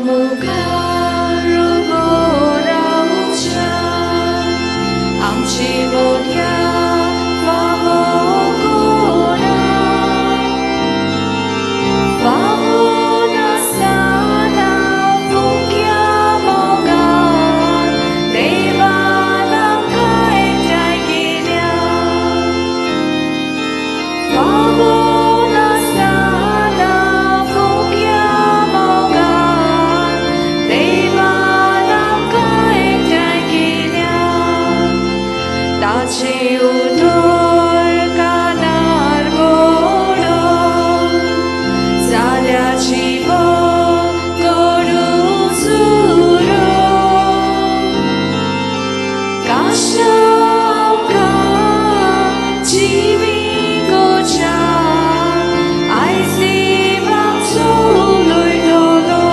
मुखार उबो रावच्या आमची मोठ्या फावो कोरा फावो नासताना फुक्या मोगान देवान आमकां एकठांय केल्या फावो ताचे उदोर कानार पडोन जाल्याची करू सुरो काशा आमकां जिवींगोच्या आयज देवाचो उलयतलो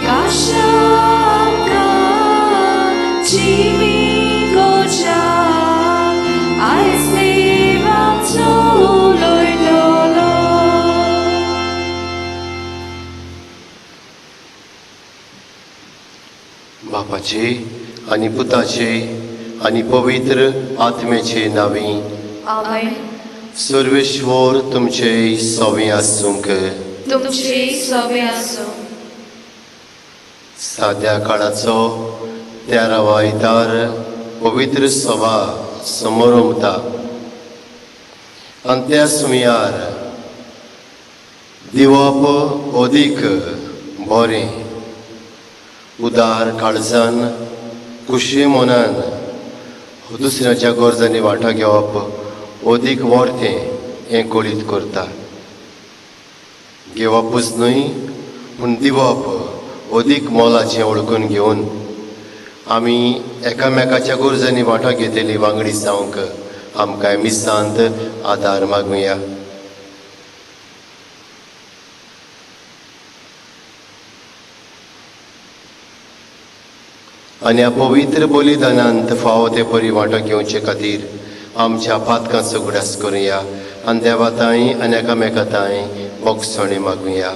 काशा जिवींगोच्या आयज देवाचो उलयतलो बापाचे आनी पुताचे आनी पवित्र आत्म्याचे नावी आमेन. सर्वेश्वर तुमचे सोवे आसूंक. तुमचे सोवे आसूं. साद्या काळाचो 13वा आयतार पवित्र सभा समोर उमता आनी त्या सुमयार दिवप अदीक बरें उदार काळजान खुशी मनान दुसऱ्याच्या गरजांनी वांटो घेवप अदीक वर्तें हें कळीत करता. घेवपूच न्हय पूण दिवप अदीक मोलाचें वळखून घेवन आमी एकामेकाच्या गरजांनी वांटो घेतली वांगडी जावंक आमकां मिसांत आदार मागुया. आनी ह्या पवित्र बलिदानांत फावो ते परी वांटो घेवचे खातीर आमच्या पातकांचो उगडास करुया आनी देवाताय आनी एकामेकाताय मोगसोणी मागुया.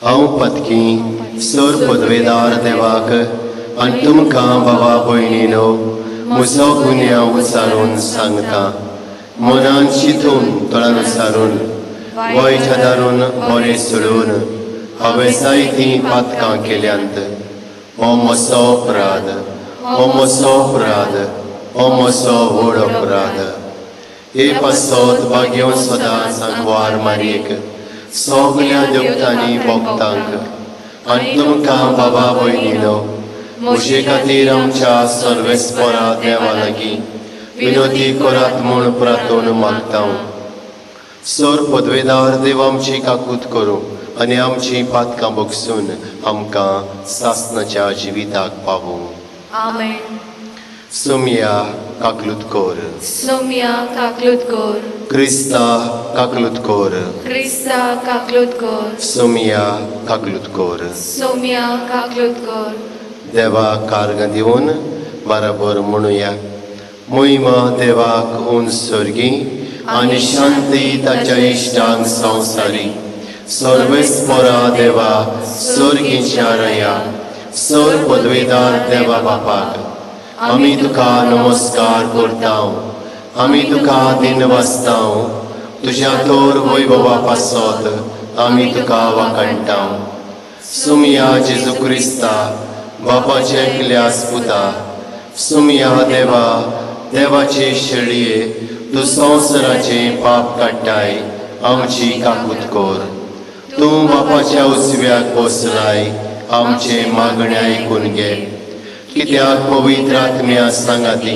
हांव पत्की सर पदवेदार देवाक आनी तुमकां बाबा भयणीनो म्हजो गुन्यांव विचारून सांगता. मनान चिंतून तळान विचारून वयच्या दारून बरें सोडून हांवें जायतीं पातकां केल्यांत. हो म्हजो अपराध, हो म्हजो अपराध, हो म्हजो व्हड अपराध. हे पासत भाग्यो सदांच सांगवार मारयेक सगळ्या देवतांनी भक्तांक आनी तुमकां बाबा भयणीनो म्हजे खातीर आमच्या सर्वेस्परा देवा लागीं विनोदी करात म्हूण प्रार्थना मागता. सर पदवेदार देव आमची काकूत करूं आनी आमची पातकां बगसून आमकां सासणाच्या जिविताक पावूं. आमेन. सोमया काकलूत कोर. सोमया काकलूत कोर. क्रिस्ता काकलूत कोर. क्रिस्ता काकलूत कोर. सोमया काकलूत कोर. सोमया काकलूत कोर. देवाक कार्ग दिवन बराबर म्हणुया. महिमा देवाक उंच सर्गी आनी शांती ताच्या इश्टांक संवसारी. सर्वेस्परा देवा सर्गीच्या रया सर पदवेदार देवा बापाक आमी तुका नमस्कार करता. आमी तुका दिन वाचता. तुज्या तोर वैभवा पासत आमी तुका वाकणटा. सुमया जेजू क्रिस्ता बापाचे एकल्यास पुता. सुमया देवा देवाचे शेळये तूं संवसाराचे पाप काडटाय आमची काकूत कोर. तूं बापाच्या उजव्याक बसलाय आमचे मागणे आयकून घे. कित्याक पवित्र आत्म्या सांगाती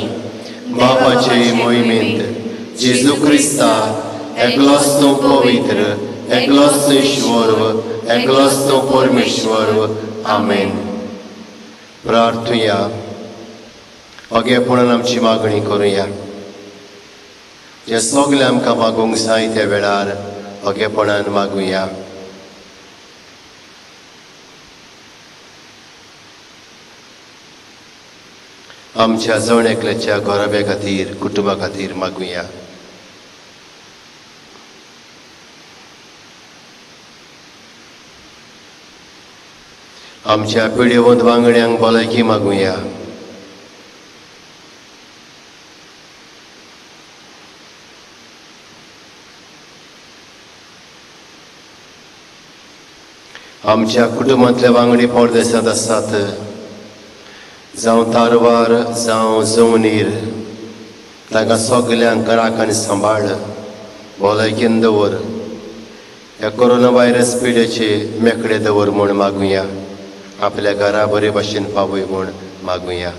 बापाचे मोहिमेंत जेजू क्रिस्ता एकलोच तूं पवित्र, एकलोच तूं ईश्वर, एकलोच तूं परमेश्वर. आमेन. प्रार्थुया. ओगेपणान आमची मागणी करुया. जे सगळे आमकां मागूंक जाय त्या वेळार ओगेपणान मागुया. आमच्या जण एकल्याच्या घोराब्या खातीर कुटुंबा खातीर मागुया. आमच्या पिढेवंत वांगड्यांक भलायकी मागुया. आमच्या कुटुंबांतले वांगडी परदेसांत आसात, जावं तारवार जावं जमनीर, तांकां सगल्यांक राख आनी सांबाळ भलायकेन दवर. ह्या कोरोना व्हायरस पिडेचे मेकळे दवर म्हूण मागुया. आपल्या घरा बरे भाशेन पावय म्हूण मागुया.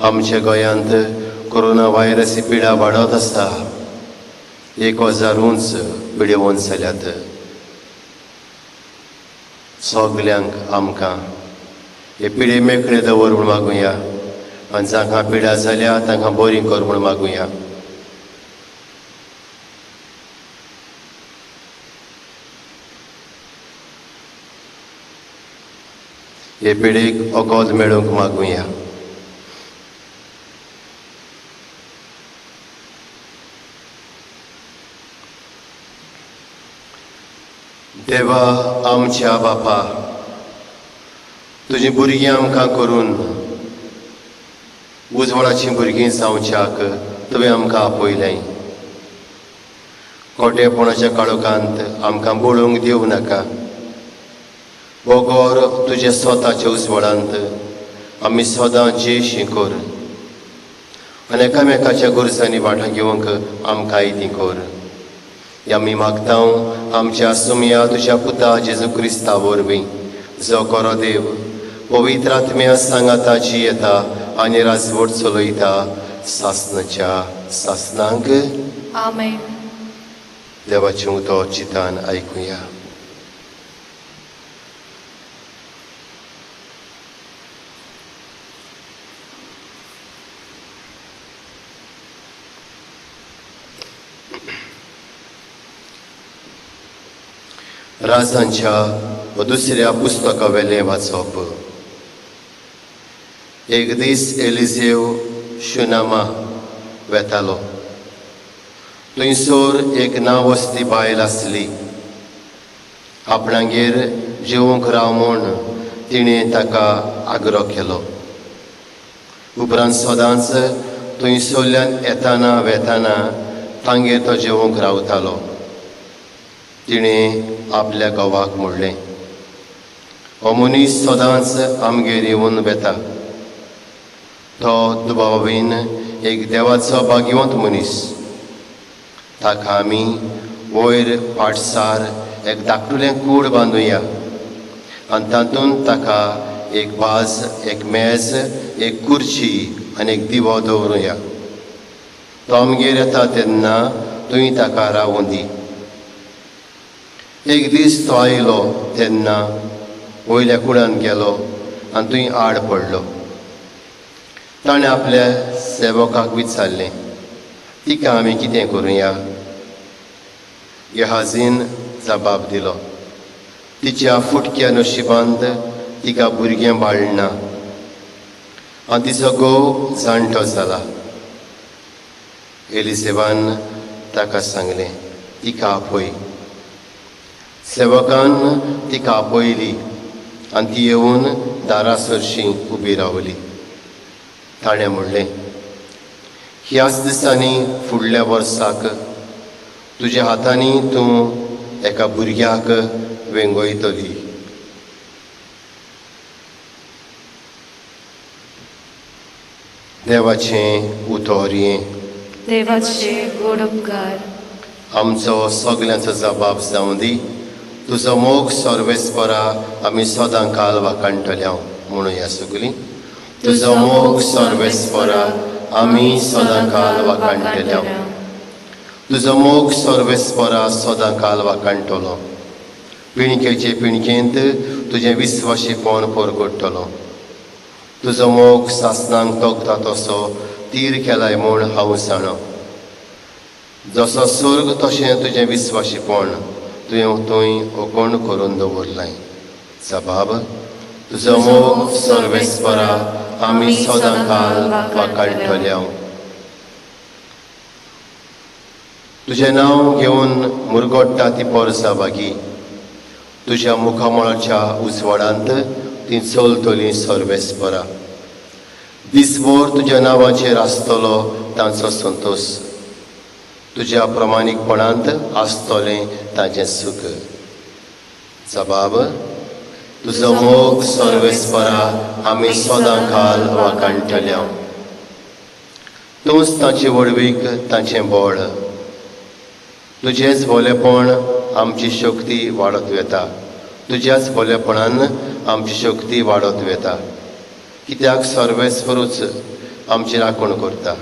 आमच्या गोंयांत कोरोना व्हायरस ही पिडा वाडत आसा. 1000 उंच पिडेवंत जाल्यात. सगल्यांक आमकां हे पिडे मेकळे दवर म्हूण मागुया. आनी जांकां पिडा जाल्या तांकां बरी कर म्हूण मागुया. हे पिडेक ओकोद मेळूंक मागुया. देवा आमच्या बापा, तुझी भुरगीं आमकां करून उजवळाची भुरगीं जावच्याक तुवें आमकां आपयलें. खोटेपणाच्या काळोखांत आमकां बुडोवंक दिवं नाका. बोगोर तुज्या स्वताच्या उजवळांत आमी सदां जेशी कर आनी एकामेकाच्या गरजांनी वांटो घेवंक आमकां आयती कर. आमी मागतां आमच्या सुमया तुज्या पुता जेजू क्रिस्ता वरवीं, जो खरो देव पवित्र आत्म्या सांगाताची येता आनी राजवट चलयता सासणाच्या सासनांक. आमेन. देवाचें उतर चितान आयकुया. राजांच्या दुसऱ्या पुस्तका वेलें वाचप. एक दीस एलिजेव शुनामा वेतालो. थंयसर एक नावस्ती बायल आसली. आपणागेर जेवंक राव म्हूण तिणें ताका आग्रो केलो. उपरांत सदांच थंयसरल्यान येताना वेताना तांगेर तो जेवंक रावतालो. तिणें आपल्या घोवाक म्हणलें, हो मनीस सदांच आमगेर येवन वेता. तो दुबावीन एक देवाचो भाग्यवंत मनीस. ताका आमी वयर पाटसार एक धाकटुलें कूड बांदुया आनी तातूंत ताका एक बाज, एक मेज, एक खुर्ची आनी एक दिवो दवरुया. तो आमगेर येता तेन्ना तुवें ताका रावूं दी. एक दीस तो आयलो तेन्ना वयल्या कुडान गेलो आनी थंय आड पडलो. ताणें आपल्या सेवकाक विचारलें, तिका आमी कितें करुया? गेहाजीन जबाब दिलो, तिच्या फुटक्या नशिबांत तिका भुरगें बाळना आनी तिचो घोव जाणटो जाला. एलिजेबान ताका सांगलें, तिका आपय. सेवकान तिका आपयली आनी ती येवन दारासरशीं उबी रावली. ताणें म्हणलें, ह्याच दिसांनी फुडल्या वर्साक तुज्या हातांनी तूं एका भुरग्याक वेंगयतली. देवाचें उतर हें. देवाचे गोड उपकार. आमचो सगल्यांचो जबाब जावं दी. तुजो मोग सर्वेस्परा आमी सदां काल वाकाणटल्या म्हणुया सगलीं. तुजो मोग सर्वेस्परा आमी सदां काल वाकाणटल्या. तुजो मोग सर्वेस्परा सदां काल वाकाणटलो. पिणकेचे पिणकेंत तुजें विस्वाशीपण परगडटलो. तुजो मोग सासणांक तोगता तसो तीर केलाय म्हूण हांव जाणो. जसो स्वर्ग तशें तुजें विस्वाशीपण तुवें थंय ओकोण करून दवरलां. सबाब तुजो मोग सर्वेस्परा आमी सदां काल वाखाणटल्या. तुजें नांव घेवन मुरगोडटा ती पोरसां बागी. तुज्या मुखामळाच्या उजवाडांत ती चलतली सर्वेस्परा. दिसभर तुज्या नांवाचेर आसतलो तांचो संतोश. तुज्या प्रमाणीकपणांत आसतलें ताचें सुख. सबाब तुजो मोग सर्वेस्परा आमी सदां काल वाखाणटल्या. तूंच ताची वडवीक ताचें बळ. तुजेंच भलेपण आमची शक्ती वाडत वेता. तुज्याच भलेपणान आमची शक्ती वाडत वेता. कित्याक सर्वेस्परूच आमची राखण करता.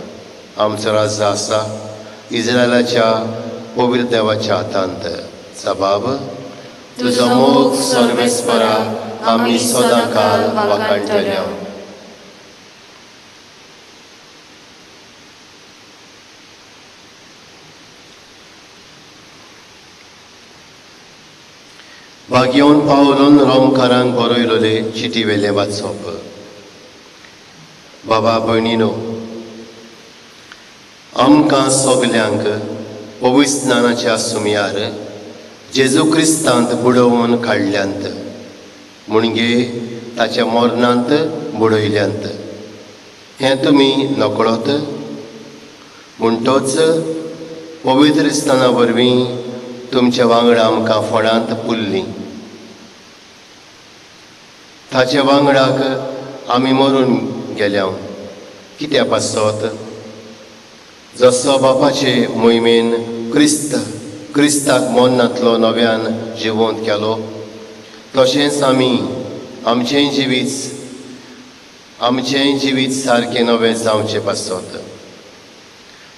आमचो राज्य आसा इस्रायलाच्या पवित्र देवाच्या हातांत. सबाब तुजो मोग सर्वेस्परा आमी सदां काल वाखाणटल्या. भाग्योन पावलोन रोमकारांक बरयलोले चिटी वेले वाचप. बाबा भयणीनो, आमकां सगल्यांक पवित्र स्नानाच्या सुमयार जेजू क्रिस्तांत बुडोवन काडल्यांत. म्हणजे ताच्या मरणांत बुडयल्यांत. हें तुमी नकळत. म्हणटोच पवित्र स्नाना वरवीं तुमच्या वांगडा आमकां फळांत पुल्लीं. ताच्या वांगडाक आमी मरून गेल्या. कित्या पासत जसो बापाचे मोहिमेन क्रिस्ताक मरणांतलो नव्यान जिवंत केलो, तशेंच आमी आमचें जिवीत सारकें नवें जावचें पासत.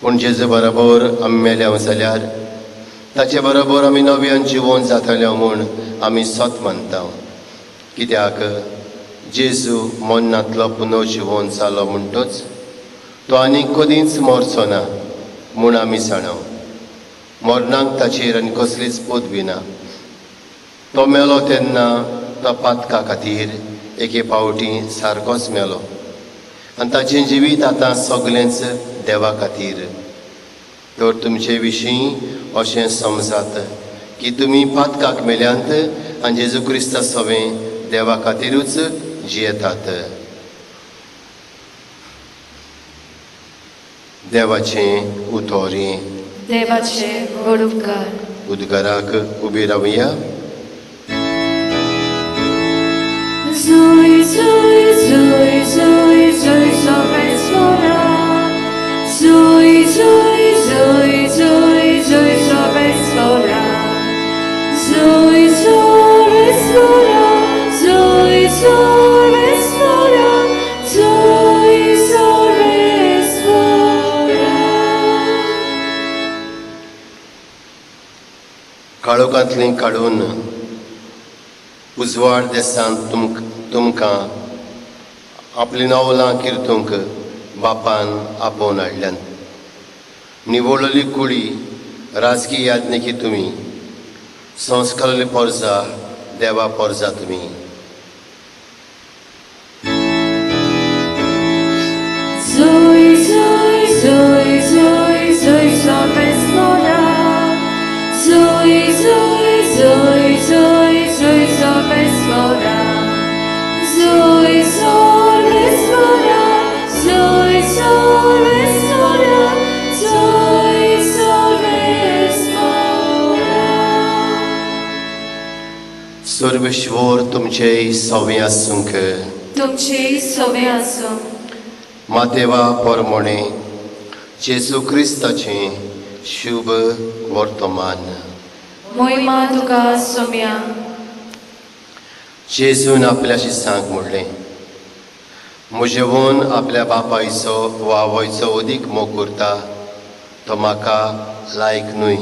पूण जेजू बरोबर आमी मेल्या जाल्यार ताचे बरोबर आमी नव्यान जिवंत जातले म्हूण आमी सत मानता. कित्याक जेजू मरणांतलो पुनर्जिवंत जालो म्हणटच तो आनी कधीच मरचो ना म्हूण आमी जाणाव. मरणाक ताचेर आनी कसलीच पदवी ना. तो मेलो तेन्ना तो पातका खातीर एके फावटी सारकोच मेलो. आनी ताचें जिवीत आतां सगळेंच देवा खातीर. तर तुमचे विशीं अशें समजात की तुमी पातकाक मेल्यांत आनी जेजू क्रिस्ता सवें देवा खातीरूच जियेतात. देवाचें उतोरें. देवाचे गोड उपकार. उद्गाराक उबी रावया. Zui, zui, zui, zui, zui, sobresfora. Zui, zui, zui, zui, zui, sobresfora. Zui, sobresfora. Zui, sobresfora. Zui, sobresfora. काळोखांतलीं काडून उजवाड देसांत तुमकां आपलीं नवलां किर्तूंक बापान आपोवन हाडल्यान. निवळली कुडी राजकीय याज्ञिकी तुमी. संस्कारली पोरजा देवा पोरजा तुमी. Zui, zui, zui, zui, zui, sobresfora. Zui, zui, zui, zui, zui, sobresfora. Zui, sobresfora. Zui, sobresfora. Zui, sobresfora. Sarveshwar तुमचे सवें आसूंक. तुमची सवय आसूं. मातेवा पोरमोणे जेजू क्रिस्ताचें शुभ वर्तमान. मोहिमा तुका सोम्या. जेजून आपल्या शिसांक म्हणलें, म्हजेवन आपल्या बापायचो वा आवयचो अदीक मोग करता तो म्हाका लायक न्हय.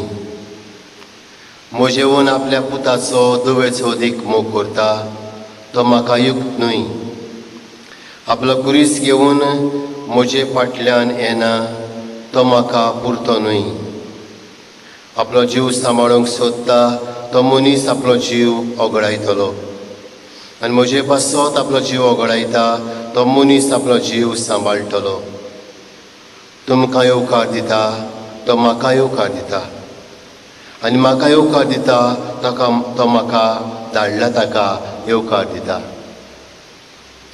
म्हजेवन आपल्या पुताचो धुवेचो अदीक मोग करता तो म्हाका युक्त न्हय. आपलो कुरीस घेवन म्हजे फाटल्यान येना तो म्हाका पुरतो न्हय. आपलो जीव सांबाळूंक सोदता तो मनीस आपलो जीव ओगडायतलो आनी म्हजे पासत आपलो जीव ओगडायता तो मनीस आपलो जीव सांबाळटलो. तुमकां येवकार दिता तो म्हाका येवकार दिता आनी म्हाका येवकार दिता तो म्हाका धाडला ताका येवकार दिता.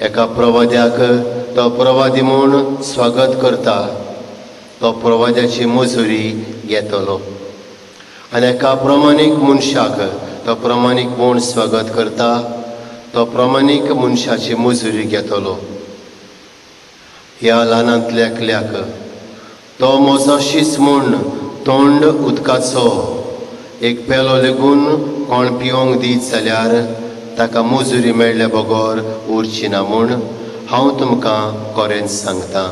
एका प्रवाद्याक तो प्रवादी म्हूण स्वागत करता तो प्रवाद्याची मजुरी घेतलो आनी एका प्रमाणीक मनशाक तो प्रमाणीक म्हूण स्वागत करता तो प्रमाणीक मनशाची मजुरी घेतलो. ह्या ल्हानांतल्याक तो मोजोशीच म्हूण तोंड उदकाचो एक पेलो लेगून कोण पिवंक दीत जाल्यार ताका मजुरी मेळ्ळे बगोर उरची ना म्हूण हांव तुमकां खरेंच सांगतां.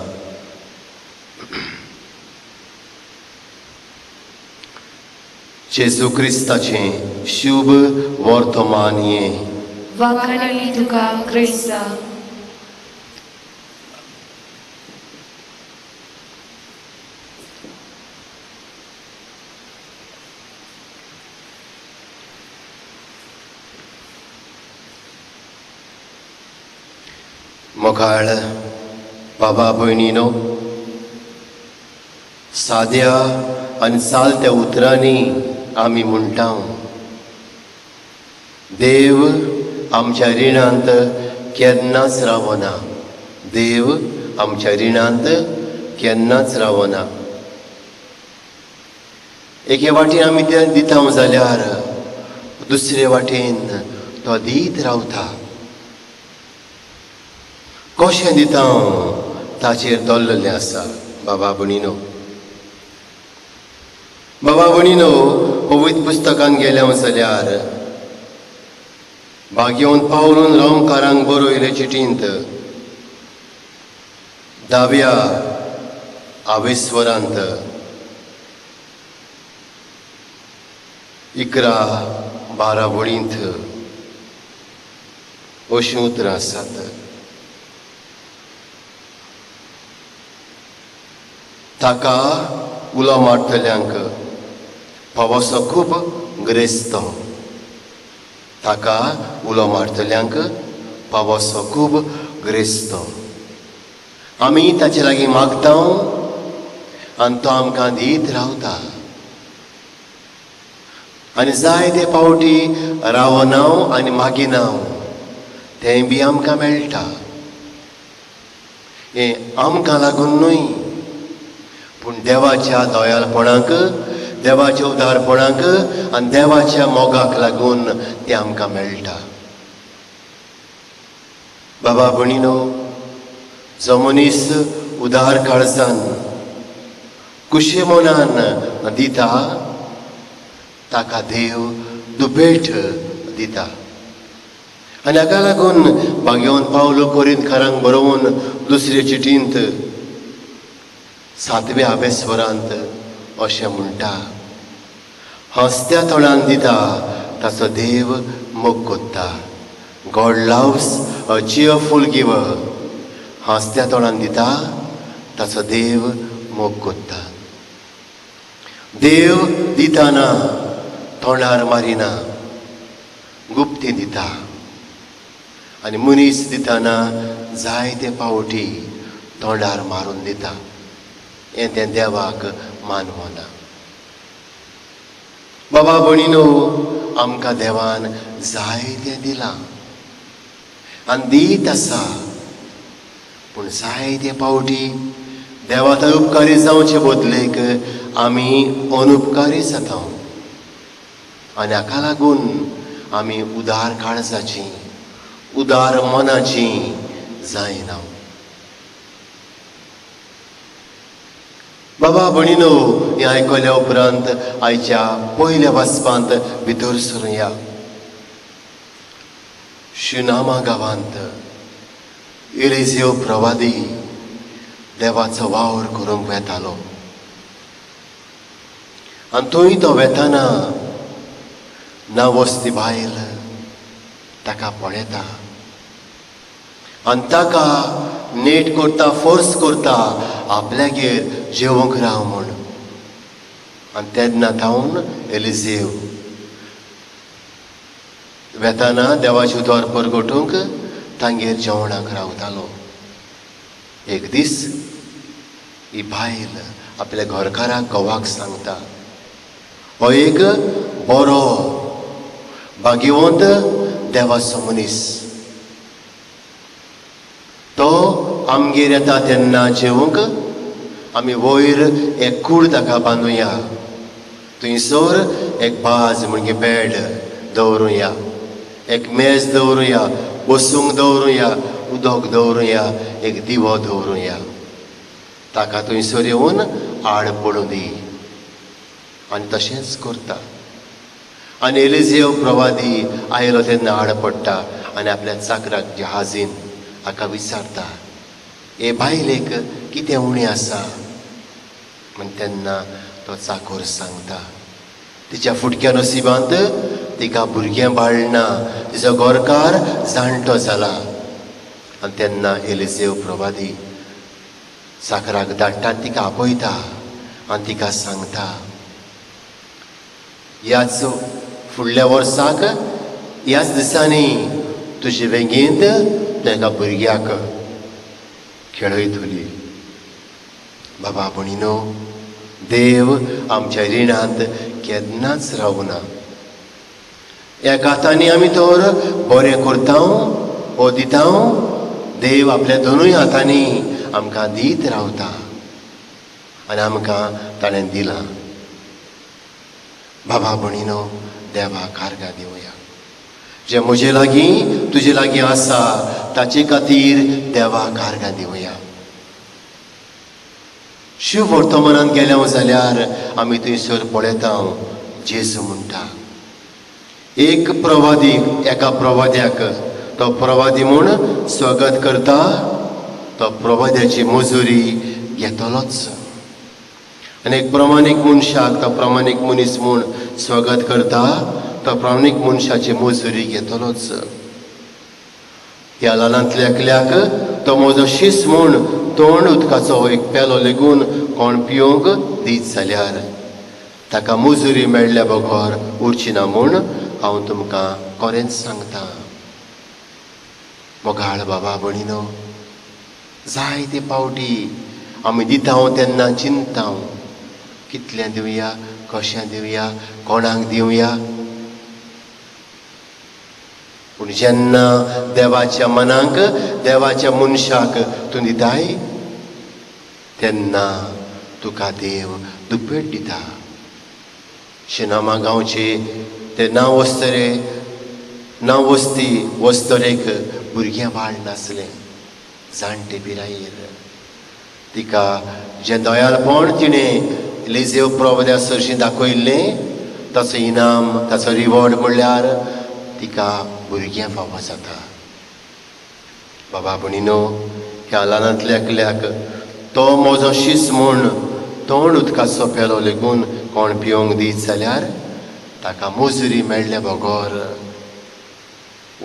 जेजू क्रिस्ताचें शुभ वर्तमान ये. वाखाणली तुका क्रिस्ता. मोखाळ बाबा भयणीनो, साद्या आनी चालत्या उतरांनी आमी म्हणटा देव आमच्या रिणांत केन्नाच रावना. देव आमच्या रिणांत केन्नाच रावना. एके वाटेन आमी दिता जाल्यार दुसरे वाटेन तो दीत रावता. कशें दिता ताचेर दल्ललें आसा. बाबा भणीनो, बाबा भणीनो, पवित्र पुस्तकान गेले जाल्यार भाग्यवन पावलून रोमकारांक बरयले चिठींत 10व्या आवेस्वरांत 11-12 वळींत अशीं उतरां आसात. ताका उलो मारतल्यांक पावसो खूब ग्रेस्त. ताका उलो मारतल्यांक पावसो खूब ग्रेस्त. आमी ताचे लागीं मागता आनी तो आमकां दीत रावता. आनी जायते पावटी रावना आनी मागिना तें बी आमकां मेळटा. हें आमकां लागून न्हय पूण देवाच्या दयाळपणाक, देवाच्या उदारपणाक आनी देवाच्या मोगाक लागून तें आमकां मेळटा. बाबा भणीनो, जो मनीस उदार काळजान कुशे मनान दिता ताका देव दुपेट दिता. आनी हाका लागून भाग्यवन पावलो कोरिंथकारांक बरोवन दुसरे चिठींत 7व्या आवेस्वरांत अशें म्हणटा, हसत्या तोंडान दिता ताचो देव मोग कोत्ता. गॉड लव्स अ चियरफूल गिवर. हसत्या तोंडान दिता ताचो देव मोग कोत्ता. देव दिताना तोंडार मारिना, गुप्ती दिता. आनी मनीस दिताना जायते पावटी तोंडार मारून दिता. हें तें देवाक मानवना. बाबा भणीनो, आमकां देवान जायतें दिलां आनी दीत आसा. पूण जायते पावटी देवा थंय उपकारी जावचे बदलेक आमी अनुपकारी जाता. आनी हाका लागून आमी उदार काळजाची, उदार मनाची जायना. बाबा भणीनो, हें आयकल्या उपरांत आयच्या पयल्या वाचपांत भितर सरुया. शुनामा गांवांत एलिजेव प्रवादी देवाचो वावर करूंक वेतालो. आनी थंय तो वेताना नावस्ती बायल ताका पळयता आनी ताका नेट करता, फोर्स करता आपल्यागेर जेवंक राव म्हूण. आनी तेन्ना थावन एलिजेव वेताना देवाचे उतर परगटूंक तांगेर जेवणाक रावतालो. एक दीस ही बायल आपल्या घरकाराक घोवाक सांगता, हो एक बरो भाग्यवंत देवाचो मनीस, तो आमगेर येता तेन्ना जेवूंक आमी वयर एक कूड ताका बांदुया, थंयसर एक बाज म्हणजे बेड दवरुया, एक मेज दवरुया, बसूंक दवरुया, उदक दवरुया, एक दिवो दवरुया, ताका थंयसर येवन आड पडूं दी. आनी तशेंच करता. आनी एलिजेव प्रवादी आयलो तेन्ना आड पडटा आनी आपल्या चाकराक जहाजीन हाका विचारता, हे बायलेक कितें उणें आसा? म्हण तेन्ना तो चाकोर सांगता, तिच्या फुटक्या नशिबांत तिका भुरगें बाळना, तिचो गोरकार जाणटो जाला. आनी तेन्ना एलिजेव प्रवादी चाकराक धाडटा आनी तिका आपयता आनी तिका सांगता, ह्याच फुडल्या वर्साक ह्याच दिसांनी तुजे वेगींत तेका भुरग्याक खेळयतली. बाबा भणीनो, देव आमच्या रिणांत केन्नाच रावना. एका हातांनी आमी तर बरें करता वो दिता, देव आपल्या दोनूय हातांनी आमकां दीत रावता आनी आमकां ताणें दिलां. बाबा भणीनो, देवाक कारगां दिवया. जे म्हजे लागीं तुजे लागीं आसा ताचे खातीर देवाक कारगां दिवया. शिव वर्तमानांत गेल्या जाल्यार आमी थंयसर पळयता जेजू म्हणटा, एक प्रवादी एका प्रवाद्याक तो प्रवादी म्हूण स्वागत करता, तो प्रवाद्याची मजुरी घेतलोच. आनी एक प्रमाणीक मनशाक तो प्रमाणीक मनीस म्हूण स्वागत करता, तो प्रमाणीक मनशाची मजुरी घेतलोच. ह्या ल्हानांतल्या एकल्याक तो म्हजो शीस म्हूण तोंड उदकाचो एक पेलो लेगून कोण पिवंक दीत जाल्यार ताका मजुरी मेळ्ळ्या बगर उरची ना म्हूण हांव तुमकां खरेंच सांगता. मोगाळ बाबा भणीनो, जायते पावटी आमी दिता तेन्ना चिंतता, कितलें दिवया, कशें दिवया, कोणाक दिवया. पूण जेन्ना देवाच्या मनाक, देवाच्या मनशाक तूं दिताय तेन्ना तुका देव दुप्पेट दिता. शिनामा गांवचे ते नांव वस्तरेक भुरगें बाळ नासलें, जाणटे पिरायेर. तिका जें दयाळपण तिणें एलिजेव प्रवाद्या सरशी दाखयल्लें ताचो इनाम, ताचो रिवॉर्ड म्हणल्यार तिका भुरगें फावो जाता. बाबा भणीनो, ह्या ल्हानांतल्या एकल्याक तो म्हजो शीस म्हूण तोंड उदकाचो पेलो लेगून कोण पिवंक दीत जाल्यार ताका मजुरी मेळ्ळ्या बगर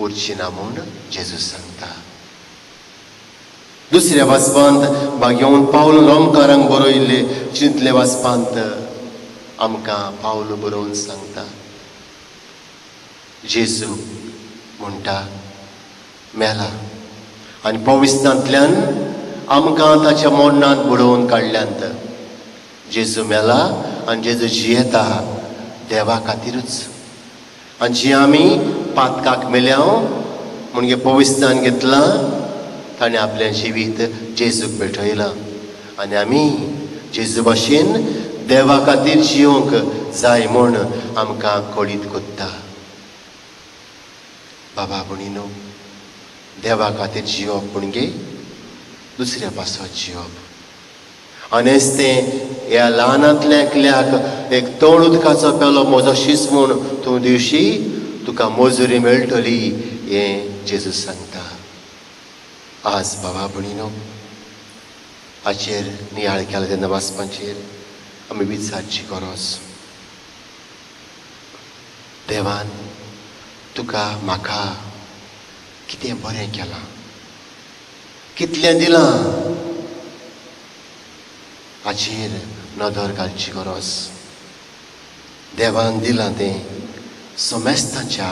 उरची ना म्हूण जेजू सांगता. दुसऱ्या वाचपांत भाग्यवंत पावल रोमकारांक बरयल्ले चिंतले वाचपांत आमकां पावल बरोवन सांगता, जेजू म्हणटा मेला आनी पवित्रांतल्यान आमकां ताच्या मोडणांत बुडोवन काडल्यांत. जेजू मेला आनी जेजू जियेता देवा खातीरूच. आनी जी आमी पातकाक मेल्या म्हणजे पवित्रान घेतलां, ताणें आपलें जिवीत जेजूक भेटयलां आनी आमी जेजू भाशेन देवा खातीर जियोंक जाय म्हूण आमकां कळीत कोत्ता. बाबा भणीनो, देवा खातीर जियोप म्हणजे दुसऱ्या पासत जियोप. आनी तें ह्या ल्हानांतल्या एकल्याक एक तोंड उदकाचो पेलो म्हजो शीस म्हूण तूं दिवशी तुका मजुरी मेळटली, हें जेजू सांगता. आज बाबा भणीनो, हाचेर नियाळ केला तेन्ना वाचपाचेर आमी विचारची गरज. देवान तुका म्हाका कितें बरें केलां, कितलें दिलां, हाचेर नदर घालची गरज. देवान दिलां तें समेस्तांच्या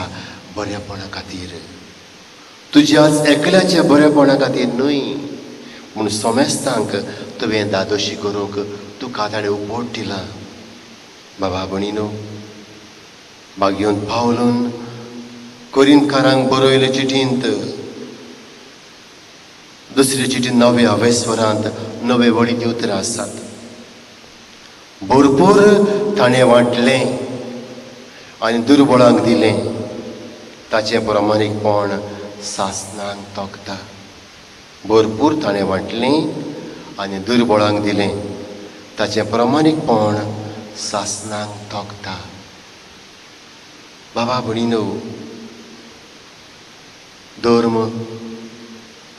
बरेपणा खातीर, तुज्या एकल्याच्या बरेपणा खातीर न्हय, म्हूण समेस्तांक तुवें दादोशी करूंक तुका ताणें उपोट दिलां. बाबा भणीनो, म्हाका घेवन पावलून कोरिंतकारांक बरयले चिठींत, दुसरे चिठींत 9व्या स्वरांत 9 वळींनी उतरां आसात. भरपूर ताणें वांटलें आनी दुर्बळांक दिलें, ताचें प्रमाणीकपण सासणांक तोखता. भरपूर ताणें वांटलें आनी दुर्बळांक दिलें, ताचें प्रमाणीकपण सासणांक तोखता. बाबा भणीनो, धर्म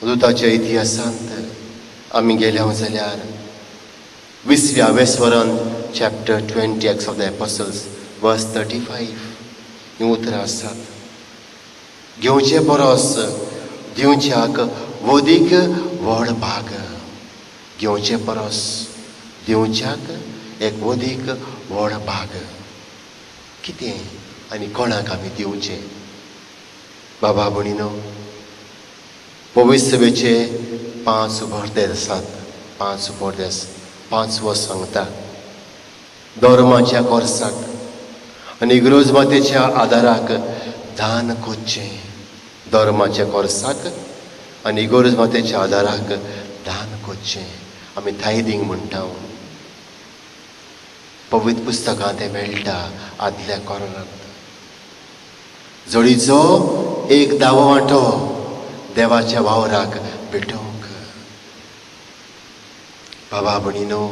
दुताच्या इतिहासांत आमी गेल्या जाल्यार 20व्या स्वरांत chapter 20 Acts of the Apostles verse 35 ही उतरां आसात. घेवचे परस दिवच्याक वदीक व्हड भाग, घेवचे परस दिवच्याक एक वदीक व्हड भाग. कितें आनी कोणाक आमी दिवचें? बाबा भणीनो, पवित्र सभेचे 5 उपदेश आसात. 5 उपदेश 5वो सांगता धर्माच्या कोर्साक आनी इग्रोज मातेच्या आदाराक दान कोच्चें. धर्माच्या कोर्साक आनी इग्रोज मातेच्या आदाराक दान कोच्चें. आमी थायदींग म्हणटा, पवित्र पुस्तकांत तें मेळटा. आदल्या कोरोनांत जोडीचो एक 10 वांटो देवाच्या वावराक भेटोवंक. बाबा भणीनो,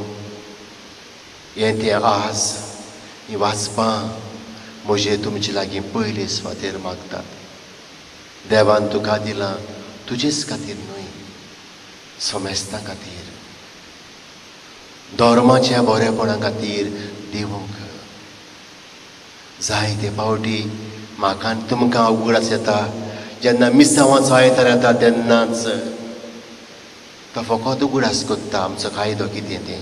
हें तें आज ही वाचपां म्हजे तुमचे लागीं पयले सुवातेर मागतात. देवान तुका दिलां तुजेच खातीर न्हय, समेस्तां खातीर, धर्माच्या बरेपणा खातीर दिवंक. जायते फावटी म्हाका आनी तुमकां उगडास येता जेन्ना मिसांवाचो आयतार येता तेन्नाच तो फकत उगडास कोत्ता आमचो कायदो कितें तें.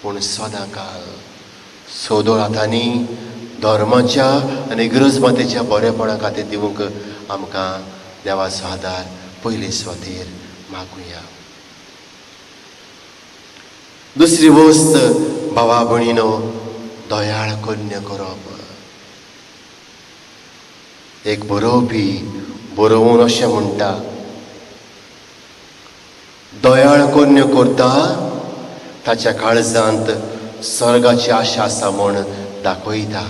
पूण सदां काळ सोदोळ हातांनी धर्माच्या आनी इग्रोज मातेच्या बरेपणा खातीर दिवंक आमकां देवाचो आदार पयले सुवातेर मागुया. दुसरी वस्त भावा भणीनो, दयाळ कन्या करप. एक बरोवपी बरोवन अशें म्हणटा, दयाळ कन्या करता ताच्या काळजांत स्वर्गाची आशा आसा म्हूण दाखयता.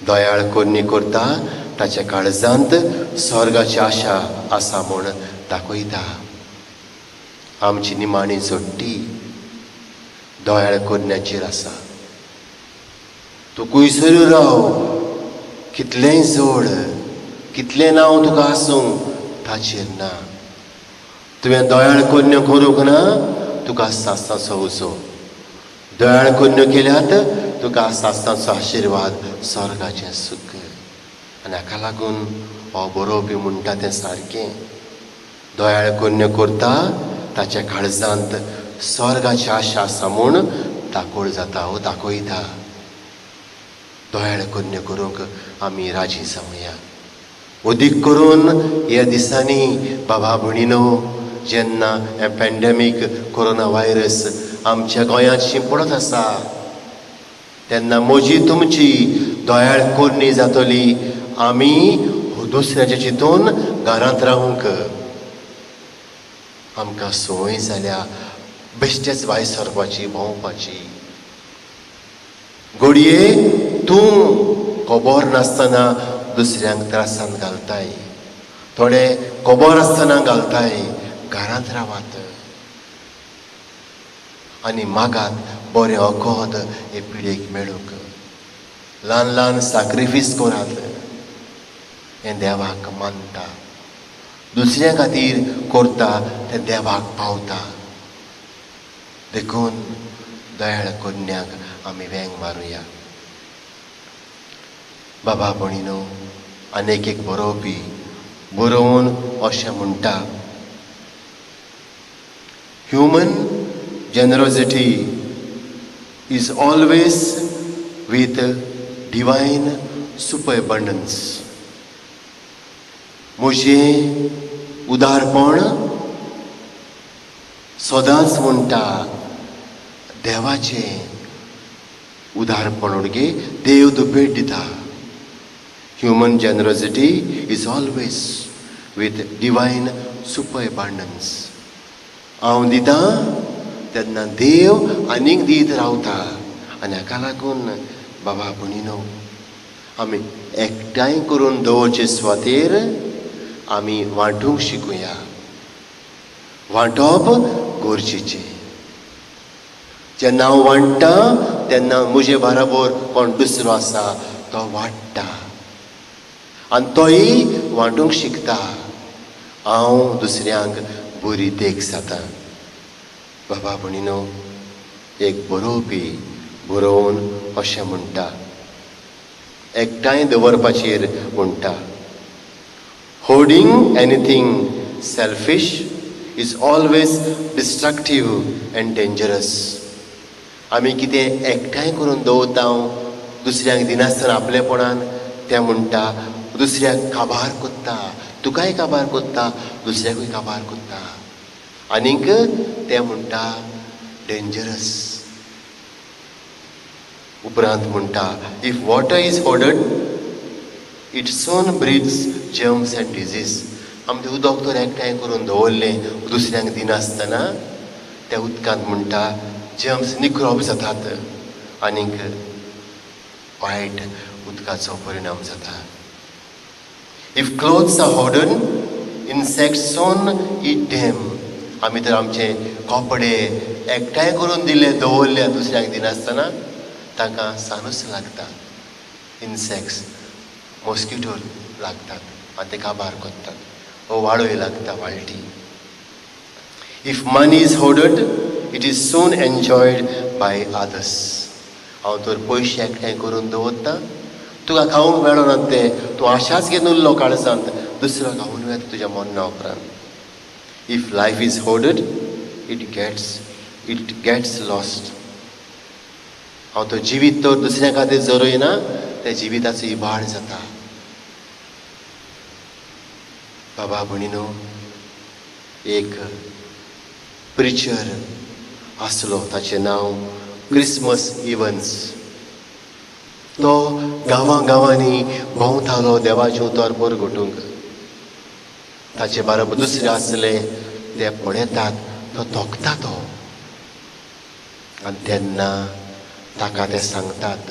दयाळ कन्या करता ताच्या काळजांत स्वर्गाची आशा आसा म्हूण दाखयता. आमची निमाणी जोडटी दयाळ कन्याचेर आसा. तूं खंयसर राव, कितलेंय जोड, कितलें नांव तुका आसूं, ताचेर ना. तुवें दयाळ कन्या करूंक ना, तुका सासणाचो उजो. दयाळ कन्या केल्यात तुका सासणाचो आशिर्वाद, स्वर्गाचें सुख. आनी हाका लागून हो बरोवपी म्हणटा तें सारकें. दयाळ कन्या करता ताच्या काळजांत स्वर्गाची आशा आसा म्हूण दाखोळ जाता हो दाखयता. दयाळ कन्या करूंक आमी राजी जावया. अदीक करून ह्या दिसांनी बाबा भणीनो, जेन्ना हें पॅन्डेमीक कोरोना व्हायरस आमच्या गोंयांत शिंपडत आसा, तेन्ना म्हजी तुमची दयाळ कन्या जातली. आमी दुसऱ्याचे चिंतून घरांत रावूंक. आमकां संवय जाल्या बेश्टेच भायर सरपाची, भोंवपाची. घडये तूं खबर नासतना दुसऱ्यांक त्रासांत घालताय, थोडे खबर आसतना घालताय. घरांत रावात आनी मागात बरें वखद हे पिडेक मेळूंक. ल्हान ल्हान सॅक्रिफीस करात. हें देवाक मानता. दुसऱ्या खातीर करता तें देवाक पावता. देखून दयाळ कन्याक आमी वेंग मारुया. बाबा भणीनो, आनीक एक बरोवपी बरोवन अशें म्हणटा, human generosity is always with divine super abundance. म्हजें उदारपण सदांच म्हणटा देवाचें उदारपण उडगे देव तूं भेट दिता. Human generosity is always with divine super abundance. हांव दितां तेन्ना देव आनीक दीत रावता. आनी हाका लागून बाबा भयणीनो, आमी एकठांय करून दवरचे सुवातेर आमी वांटूंक शिकुया. वांटप गरजेचें. जेन्ना हांव वांट्टा तेन्ना म्हजे बराबर कोण दुसरो आसा तो वाडटा आनी तोय वांटूंक शिकता. हांव दुसऱ्यांक बरी देख जाता. बाबा भयणीनो, एक बरोवपी बरोवन अशें म्हणटा, एकठांय दवरपाचेर म्हणटा, hoarding anything selfish is always destructive and dangerous. आमी कितें एकठांय करून दवरता दुसऱ्यांक दिनासतना आपलेपणान, तें म्हणटा दुसऱ्याक काबार कोत्ता, तुकाय काबार कोत्ता, दुसऱ्याकूय काबार कोत्ता. आनीक तें म्हणटा डेंजरस. उपरांत म्हणटा, if water is hoarded it सोन ब्रीड्स जर्म्स एंड डिजीज. आमचें उदक तर एकठांय करून दवरलें दुसऱ्यांक दिनासतना, त्या उदकांत म्हणटा जर्म्स निक्रोप जातात आनीक वायट उदकाचो परिणाम जाता. इफ क्लोथ्स आर होर्डड इन्सेक्ट्स सोन ईट देम. आमी तर आमचे कपडे एकठांय करून दिले दवरले दुसऱ्याक दिनासतना, तांकां सानूच लागता. इन्सेक्ट्स मॉस्किटो लागतात आनी ते काबार कोत्तात. वो वाडोय लागता वाळटी. If money is hoarded it is soon enjoyed by others. हांव तर पयशे एकठांय करून दवरता, तुका खावंक मेळना ते तूं आशाच घेवन उरलो काळजांत, दुसरो खावून येता तुज्या मरना उपरांत. If life is hoarded it gets lost. हांव तो जिवीत तर दुसऱ्या खातीर जरोयना, त्या जिविताचो इबाड जाता. बाबा भयणीनो, एक प्रिचर आसलो, ताचें नांव क्रिसमस इवन्स. तो गांवांनी भोंवतालो देवाचें उतर परगटूंक. ताचे बरोबर दुसरे आसले ते पळयतात, तो तोखता तो. आनी तेन्ना ताका ते सांगतात,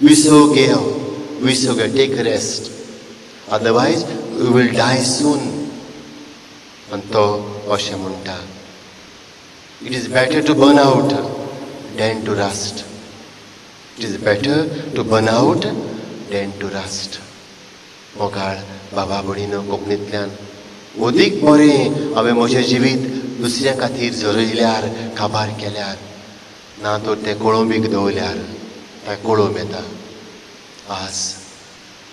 विसो घे, take rest, otherwise you will die soon. आनी तो अशें म्हणटा, it is better to burn out than to rust. It is better to burn out than to rust. मोगाळ बाबा भयणीनो, कोंकणींतल्यान अदीक बरें हांवें म्हजें जिवीत दुसऱ्या खातीर जरयल्यार, काबार केल्यार, ना तर तें कोळंबीक दवरल्यार ताका कोळंब येता. आज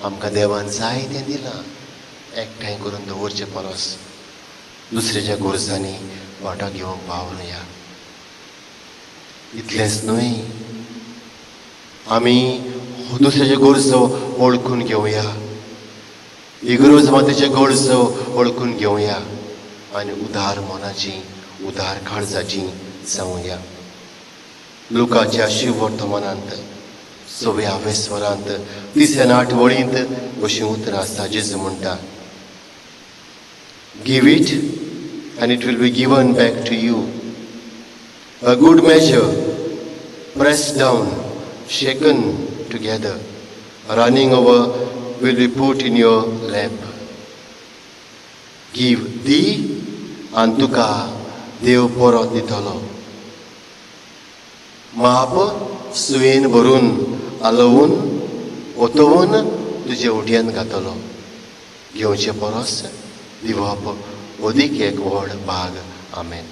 आमकां देवान जाय तें दिलां, एकठांय करून दवरचें परस दुसऱ्याच्या गरजांनी वांटो घेवंक वावरुया. इतलेंच न्हय, आमी दुसऱ्याच्यो गरजो वळखून घेवया, इगरोज मातेच्यो गरजो वळखून घेवया आनी उदार मनाची, उदार काळजाची जावया. लुकाच्या शिव वर्तमानांत 6व्या स्वरांत 38 वळींत अशीं उतरां आसा. जेजू म्हणटा, give it and it will be given back to you. A good measure, pressed down, shaken together, running over, will be put in your lap. Give thee and तुका देव परत दितलो. माप सुयेन भरून आलवून ओतवून तुजे उडयान घातलो. घेवचे परस दिवप अदीक एक व्हड भाग. आमेन.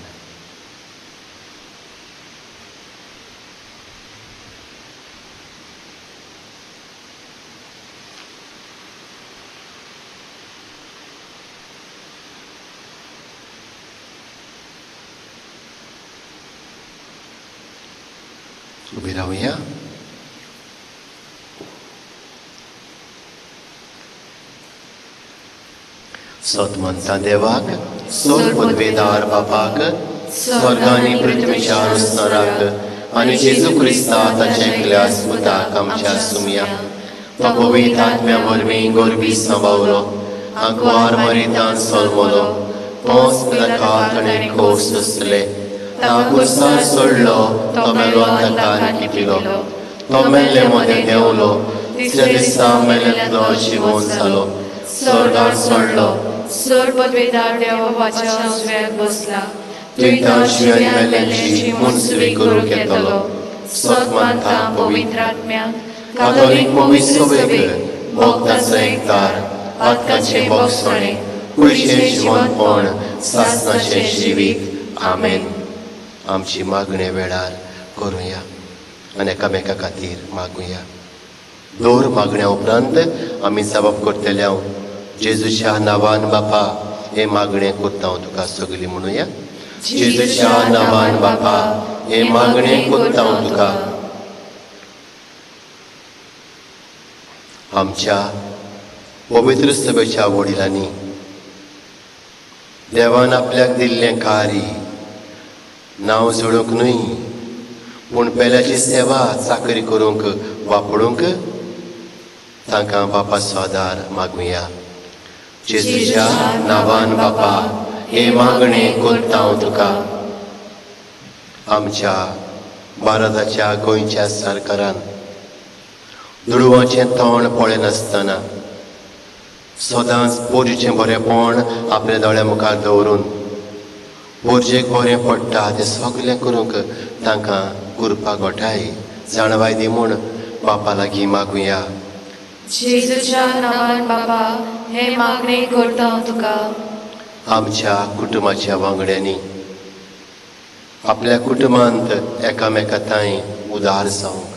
उबी रावया. सतमंता देवाक सोल पदवेदार बापाक स्वर्गांनी पृथ्वीच्या अनुस्मराक आनी जेजू क्रिस्ता ताच्या एकल्या स्पुताक आमच्या सुमया तो पवित्र आत्म्या वरवीं गोरबी सांबावलो आंकवार मरितान सोलमलो पोंस पिलाताक ताणें खोस सोंसले ताकुसार सोडलो तो मेलो ताका किपिलो तो मेल्ले मोदे देंवलो तिसऱ्या दिसा मेल्यांतलो जिवोवन जालो स्वर्गार सोडलो सोल पदवेदार देवाच्या उजव्याक बसला तुयतां शिवाय मेल्यांची मुनसुबी करूंक येतलो सतमानता पवित्र आत्म्याक कातोलीक मोवीस सोबेक भोगताचो एकतार आत्म्याचे भोगसणे कुळशें जिवनपण सासणाचें जिवीत आमेन. आमची मागणे वेळार करुया आनी एकामेका खातीर मागुया. दोर मागण्या उपरांत आमी जबाब करतले हांव जेजूच्या नांवान बापा हे मागणें करता हांव तुका सगळीं म्हणुया. जेजूच्या नांवान बापा हे मागणें करता हांव तुका. आमच्या पवित्र सभेच्या वडिलांनी देवान आपल्याक दिल्लें कार्य नांव जोडूंक न्हय पूण पेल्याची सेवा चाकरी करूंक वापरूंक तांकां बापाचो आदार मागुया. जेजूच्या नांवान बापा हे मागणें करता हांव तुका. आमच्या भारताच्या गोंयच्या सरकारान दुडवाचें तोंड पळय नासतना सदांच पोरजेचें बरेंपण आपल्या दोळ्या मुखार दवरून पोरजेक बरें पडटा तें सगलें करूंक तांकां कृपा घोटाय जाणवाय दी म्हूण बापा लागीं मागुया. जेजूच्या नांवान बापा हे मागणें करता हांव तुका. आमच्या कुटुंबाच्या वांगड्यांनी आपल्या कुटुंबांत एकामेका ताईं उदार जावंक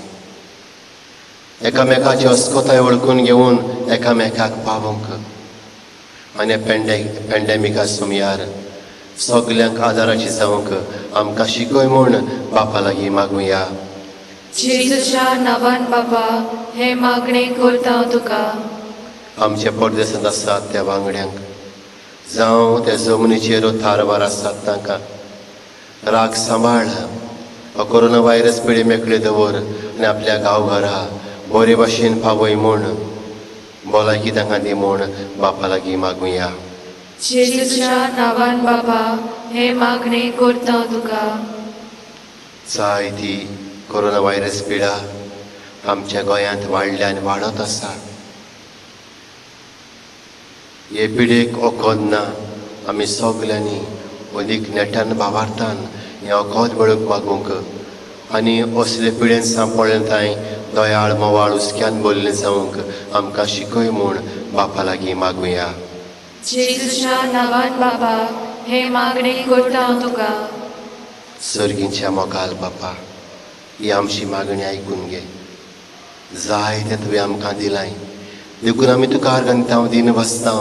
एकामेकाची अस्कोताय वळखून घेवन एकामेकाक पावोवंक आनी पेंडेमिका सुमयार सगल्यांक आदाराची जावंक आमकां शिकय म्हूण बापा लागीं मागुया. जेजूच्या नांवान बापा हे मागणें करता हांव तुका. आमच्या परदेसांत आसात त्या वांगड्यांक जावं त्या जमनीचेर थारवार आसात तांकां राग सांबाळ. हो कोरोना व्हायरस पिळे मेकळे दवर आनी आपल्या गांवघरा बरे भाशेन पावय म्हूण भलायकी तांकां दी म्हूण बापा लागीं मागुया. जेजूच्या नांवान बापा हे मागणें करता हांव तुका. जायती कोरोना व्हायरस पिडा आमच्या गोंयांत वाडल्यान वाडत आसा. हे पिडेक ओकोद ना. आमी सगल्यांनी अदीक नेटान भावार्थान हें ओकोद मेळूंक मागूंक आनी असले पिडेन सांपडले थंय दोयाळ मोवाळ उस्क्यान बोल्ले जावंक आमकां शिकय म्हूण बापा लागीं मागुया. जेजूच्या नांवान बापा हे मागणें करता हांव तुका. सर्गीच्या मोगाल बापा ही आमची मागणी आयकून घे. जाय तें तुवें आमकां दिलाय देखून आमी तुका आर्गांता हांव दिन बसता.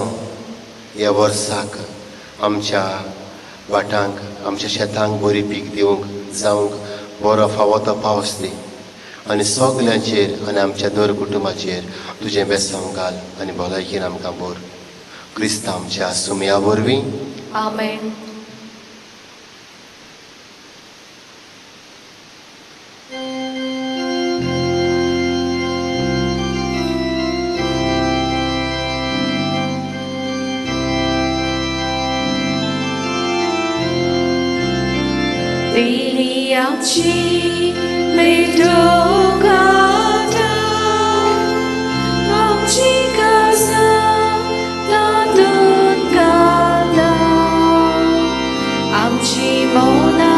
ह्या वर्साक आमच्या वाटांक आमच्या शेतांक बरी पीक दिवंक जावंक बरो फावो तो पावस दी आनी सगल्यांचेर आनी आमच्या दर कुटुंबाचेर तुजें बेसांव घाल आनी भलायकीन आमकां बोर. क्रिस्त आमच्या सुमया वरवीं आमेन. Dili amchi mridogata amchi kaza tadun gala amchi mona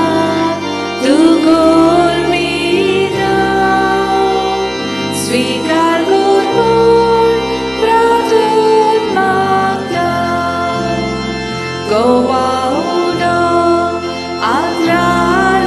tugol mina svikar gurmur pradun magda gowa udo adralata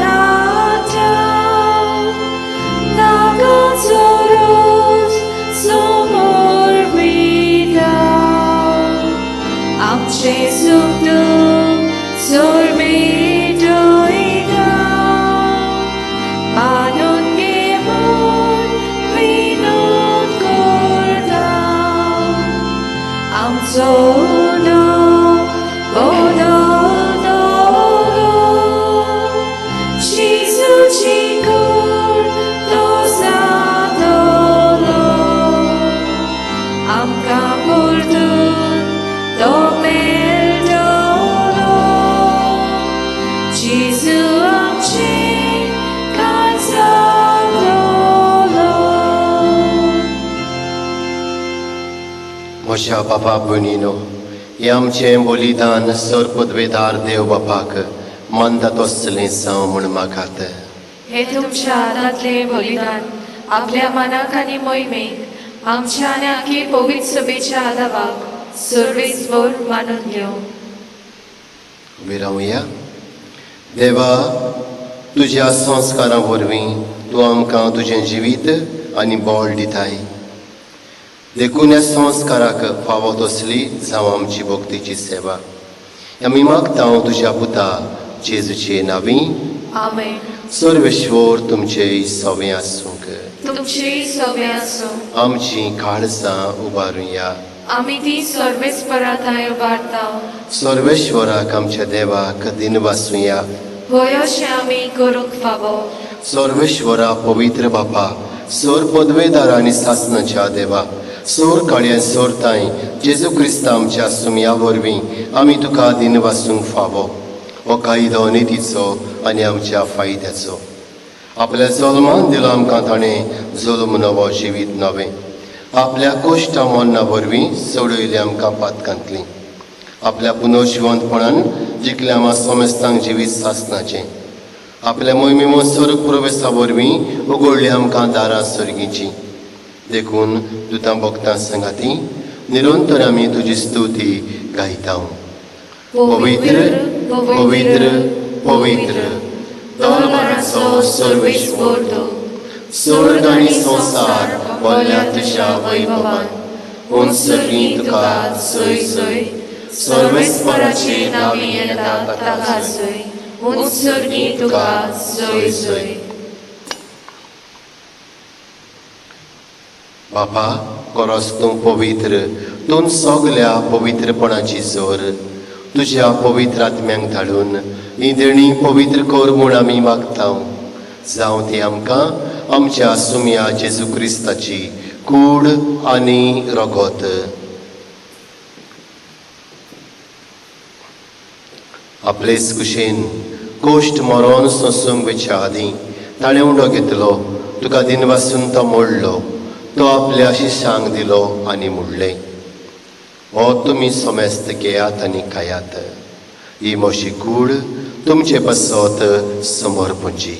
म्हज्या बाबा भयणीनो, हें आमचें बलिदान सर पदवेदार देव बापाक मानता तसलें जावं म्हूण मागात. हे तुमच्या हातांतले बलिदान आपल्या मनाक आनी मोहिमेक आमच्या आनी आख्खी पवित्र सभेच्या आदाराक सर्वेस्वर मानून घेवं. उबे रावया. देवा, तुज्या संस्कारां वरवीं तूं आमकां तुजें जिवीत आनी बोळ दिताय. देखून ह्या संस्काराक फावो तसली जावं आमची भक्तीची सेवा. आमी मागता तुज्या पुता जेजूचे नांवी. आमेन. सर्वेश्वर तुमचे सवें आसूंक. तुमची सवे आसूं. आमची काळजां उबारुया. आमी ती सर्वेस्परांताय उबारता. सर्वेश्वराक आमच्या देवाक दिन वासुया. होय अशें आमी करूंक फावो. सर्वेश्वरा पवित्र बापा, सर पदवेदार आनी सासणाच्या देवा, सर काळ्या सोरताय जेजू क्रिस्त आमच्या सुमया वरवीं आमी तुका दिन वासूंक फावो. हो कायदो नितीचो आनी आमच्या फायद्याचो. आपल्या जल्मान दिलो आमकां ताणें जल्म नवो जिवीत नवें. आपल्या कोश्टा मन्ना वरवीं सोडयली आमकां पातकांतलीं. आपल्या पुनर्जिवंतपणान जिखलें आमकां सोमेस्तांक जिवीत सासणाचें. आपल्या मोहिमेमो स्वर्ग प्रवेशा वरवीं उगडली आमकां दारां सर्गीचीं. देखून दुतां भक्तां संगाती निरंतर आमी तुजी स्तुती गायता. पवित्र पवित्र पवित्र तळमळाचो सर्वेश्वर तो, स्वर्ग आनी संसार भरल्या तुज्या वैभवान. उंचगी तुका जय जय, सर्वेस्पराचे नांवी येता ताका जय. उंचगी तुका जय जय. बापा, खरोच तूं पवित्र. तूं सगल्या पवित्रपणाची जोर. तुज्या पवित्र आत्म्यांक धाडून ही देणी पवित्र कर म्हूण आमी मागता. जावं ती आमकां आमच्या सुमया जेजू क्रिस्ताची कूड आनी रगत. आपलेच कुशेन कोश्ट मरोन सोंसूंक वेच्या आदीं ताणें उंडो घेतलो. तुका दिन वासून तो मोडलो. तो आपल्या शिश्यांक दिलो आनी मुडलें. हो तुमी सोमेस्त घेयात आनी खायात. ही मोशी कूड तुमचे पासत समर्पणची.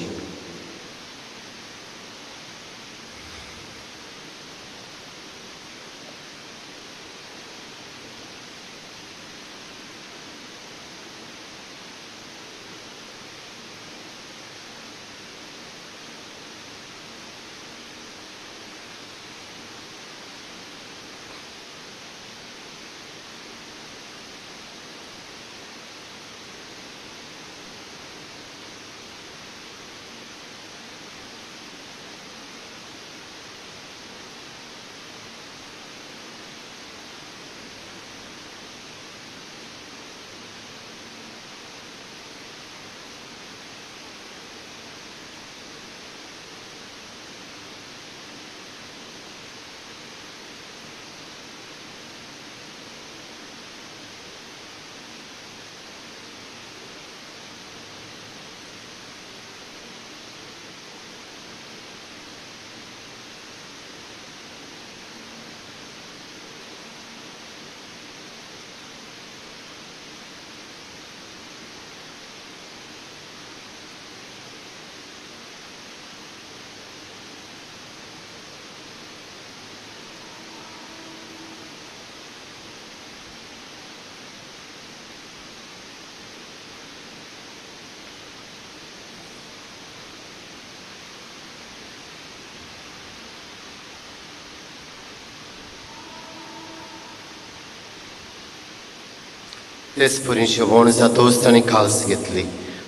तेच परीन शेवण जातोच ताणें खास घेतली.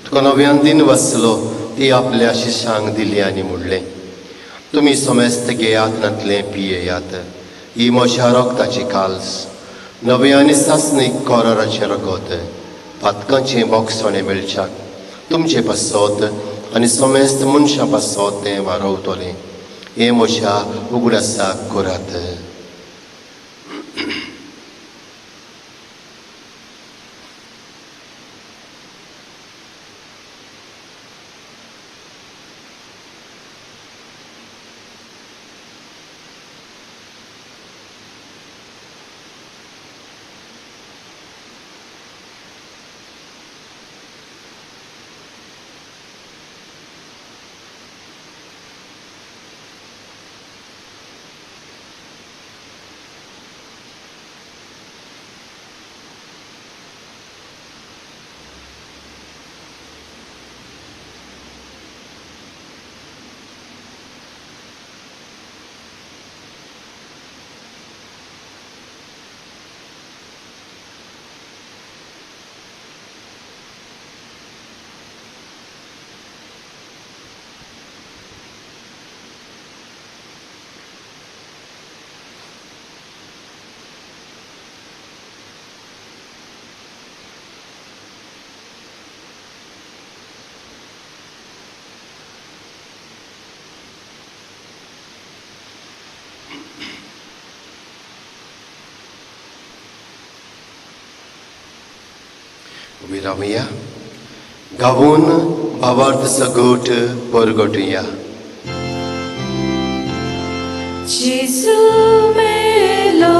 तुका नव्यान दिन वाचलो ती आपल्या शिश्यांक दिली आनी म्हणलें, तुमी सोमेस्त घेयात नातलें पियेयात. ही म्हज्या रोगताची काल्स, नवे आनी सासणीक कोराराचें रगत. पातकांचें बोगसोणें मेळच्याक तुमचे पासत आनी सोमेस्त मनशां पासत तें वारवतलें. हें म्हज्या उगडासाक करात. उबी रावया. गावून भावार्थ सगोट परगटुया. Jésus melo,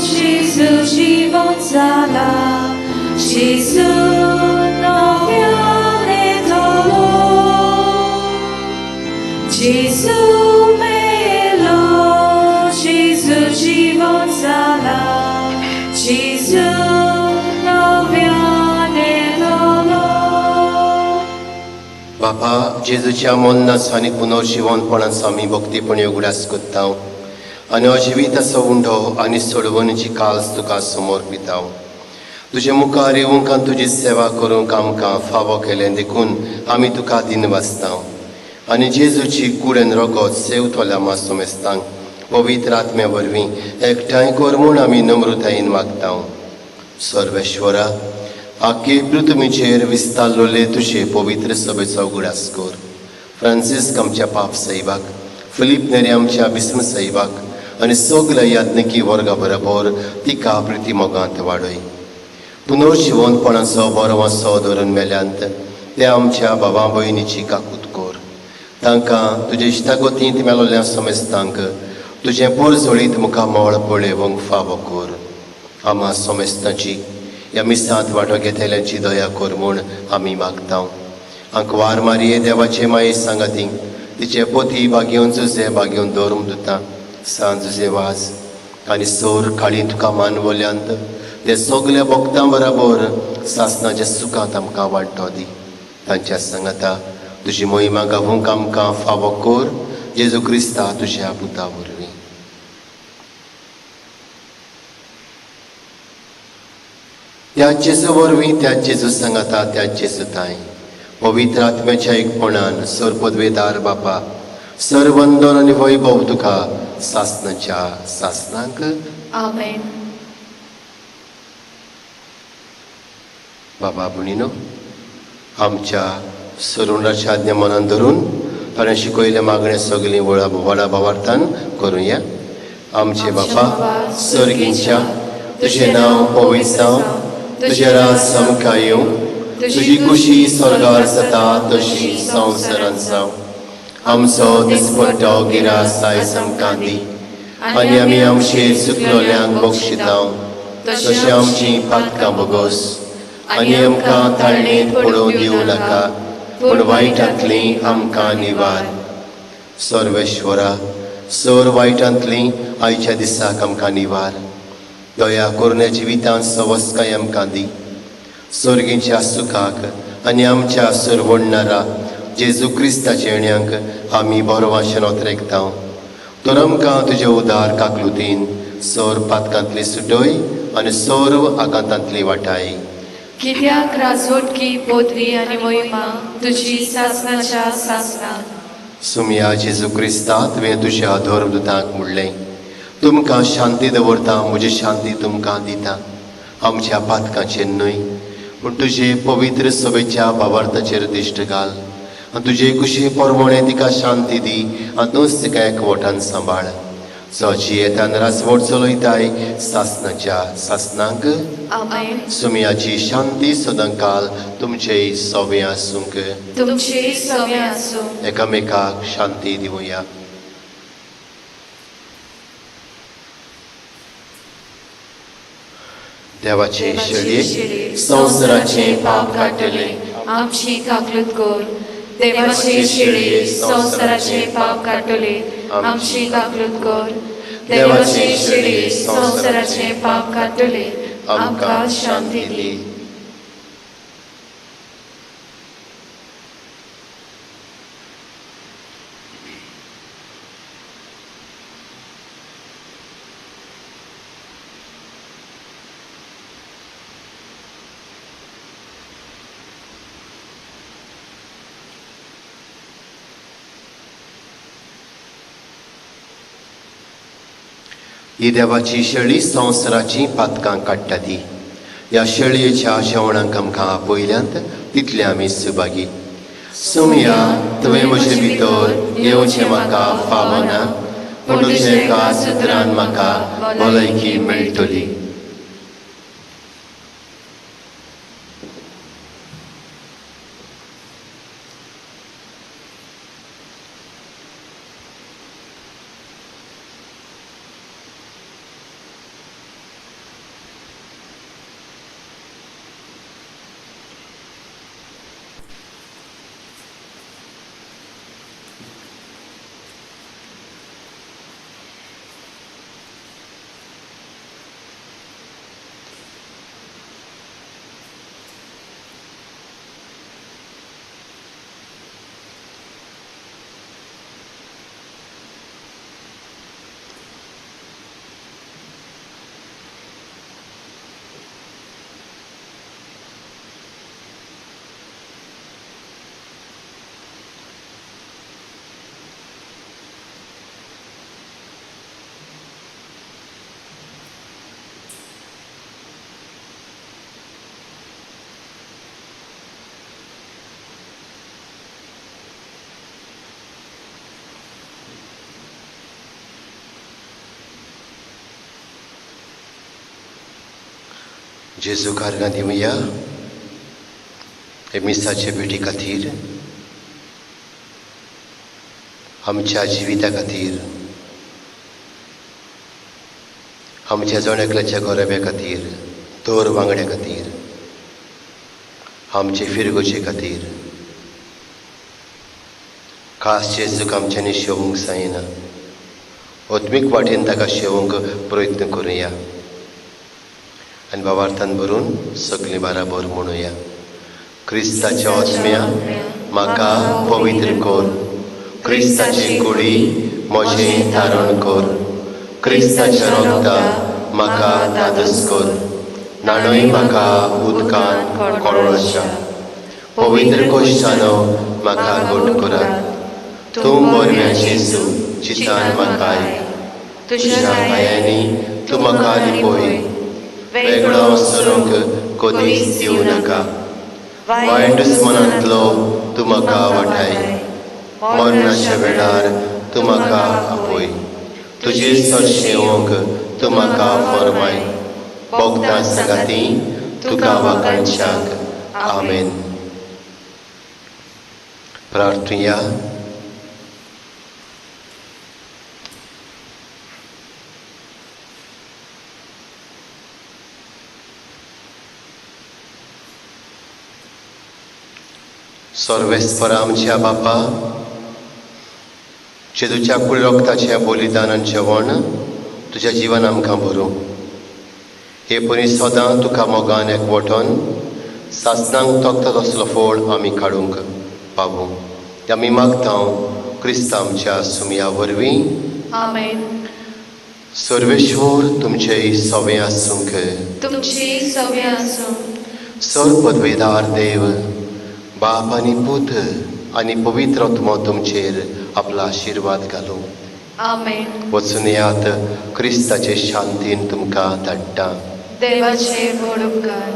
Jésus żywot zala, Jésus nowiany dolo. Jésus melo, Jésus żywot zala, Jésus nowiany dolo. बापा जेजूच्या मोन्नास आनी पुनर्जीवनपणाचो आमी भक्तीपणी उगडास कोत्ता आनी अजिवीत असो उंडो आनी सोडवणीची काल्स तुका समर्पिता. तुजे मुखार येवंक आनी तुजी सेवा करूंक आमकां फावो केलें देखून आमी तुका दिनवासता आनी जेजूची कुडेन रगत सेवतोल्या मासोमेस्तांक पवित्र आत्म्या वरवीं एकठांय कर म्हूण आमी नम्रतायेन मागता. सर्वेश्वरा, आख्खे पृथ्वीचेर विस्तारलोले तुजे पवित्र सभेचो उगडास कर. फ्रांसीस आमच्या पाप सैवाक, फिलीप नेरे आमच्या बिस्म सैवाक आनी सगल्या याज्ञिकी वर्गा बरोबर तिका प्रिती मोगांत वाडय. पुनर्जीवनपणाचो बरो वासो धरून मेल्यांत ते आमच्या भावा भयणीची काकूत कर. तांकां तुजे इश्टागतींत मेलोल्या समेस्तांक तुजें परजोळीत मुखामोळ पळेवंक फावो कर. आम्हा समेस्तांची ह्या मिसांत वांटो घेतल्यांची दया कर म्हूण आमी मागता. आंकवार मारये देवाचे माये सांगाती तिचे पोती बागेवन जुजे बागेवन दवरूंक दिता. सांज जुजे वाज आनी सोर काळी तुका मानवल्यांत ते सगल्या भक्तां बरोबर सासणाच्या सुखांत आमकां वांटो दी. तांच्या सांगाता तुजी मोहिमा गावूंक आमकां फावो कर. जेजू क्रिस्ता तुज्या पुता वरवीं. त्याच जेजू वरवीं त्याच जेजू सांगाता त्याच जेजू ताय पवित्र आत्म्याच्या एकपणान सर पदवेदार बापा सर वंदन आनी वैभव तुका सासणाच्या सासणांक. आमेन. बाबा भुणीनो, आमच्या सरुणाच्या आज्ञा मनान धरून ताणें शिकयल्या मागण्या सगळीं व्हडा भावार्थान करुया. आमचे बापा सर्गींच्या तुजें नांव पवित्र जावं, तुजें राज आमकां येवं, तुजी कुशी स्वर्गार जाता तशी संवसारांत जावं. आमचो दिसपट्टो गिरास आयज आमकां दी आनी आमी आमचेर चुकलोल्यांक बक्षिता तशें आमची पातकां बोगोस आनी आमकां ताळणेंत पडोवं दिवं नाका पूण वायटांतली आमकां निवार. सर्वेश्वरा, सर वायटांतली आयच्या दिसाक आमकां निवार. दया करून जिवितांत सवस्काय आमकां दी. सर्गीच्या सुखाक आनी आमच्या सरवडणारा जेजू क्रिस्ताचे येण्याक आमी बरो वाशेन ओतरेकता. तर आमकां तुजे उदार काकलुतीन सर पातकांतली सुटय आनी सर्व आकांतांतली वाटाय. कित्याक राजवटकी पदवी आनी मोहिमा तुजी सासणाच्या सासणाक. सुमया जेजू क्रिस्ता तुवें तुज्या धर्मदुतांक म्हणलें, तुमकां शांती दवरता, म्हजी शांती तुमकां दिता. आमच्या पातकांचेर न्हय पूण तुजे पवित्र सभेच्या भावार्थाचेर दिश्ट घाल आनी तुजे कुशी परमणे तिका शांती दी आनी तूंच तिका एकवटान सांबाळ. जाची येतान राजवट चलयताय सासणाच्या सासणांक. आमेन. सुमयाची शांती सदांकाल तुमचे सवे आसूंक. तुमचे सवे आसूं. एकामेकाक शांती दिवया. देवाचे शेळये संवसाराचे पाप काडटले आमची काकलूत कर. देवाचे शेळये संवसाराचे पाप काडटले आमची काकलूत कर. देवाचे शेळये संवसाराचे पाप काडटले आमकां शांती दी. ही देवाची शेळी संवसाराची पातकां काडटा ती. ह्या शेळयेच्या जेवणाक आमकां आपयल्यांत तितले आमी सुभागी. सुमया तुवें म्हजे भितर येवचें म्हाका फावना पूण तुजे खास उतरान म्हाका भलायकी मेळटली. जेजू कारगां दिवया हे मिसाचे भेटी खातीर, आमच्या जिविता खातीर, आमच्या जणेकल्याच्या गोरब्या खातीर, तोर वांगड्या खातीर, आमचे फिरगोचे खातीर. खास जेजूक आमच्यांनी शेवूंक जायना. ओत्मीक वाटेन ताका शेवूंक प्रयत्न करुया आनी भावार्थान भरून सगळीं बाराबर म्हणुया. क्रिस्ताच्या आत्म्या म्हाका पवित्र कर, क्रिस्ताची कुडी म्हजें तारण कर, क्रिस्ताच्या रगतान म्हाका दादस कर, नाणय म्हाका उदकान कळोळच्या, पवित्र कोश्टानो म्हाका घोट करात. तूं बरव्या जेजू चितान म्हाका आय, तुज्या पांयांनी तूं म्हाका लिपय. वेगळो सरूंक कधीच दिवं नाका. वायट दुस्मनांतलो तूं म्हाका वाटाय. मरणाच्या वेळार तूं म्हाका आपय. तुजेर सरशेवंक तूं म्हाका फरमाय. भोगतां संगाती तुका वाकणच्याक. आमेन. प्रार्थुया. सर्वेस्पर आमच्या बापा, जेजूच्या कुडी रक्ताचें बलिदानान जेवण तुज्या जिवान आमकां भरूं. हे परी सदां तुका मोगान एकवटोन सासणांक तोखतात असलो फळ आमी काडूंक पावूं. आमी मागतां क्रिस्त आमच्या सुमया वरवीं. आमेन. सर्वेश्वर तुमचे सवे आसूंक. तुमची सव्य आसूं. सर्वपदवेदार देव, बाप आनी पुत्र आनी पवित्र आत्मो तुमचेर आपला आशिर्वाद घालूं. आमेन. वचून यात क्रिस्ताचे शांतीन तुमकां धाडटा. देवाचे व्हड उपकार.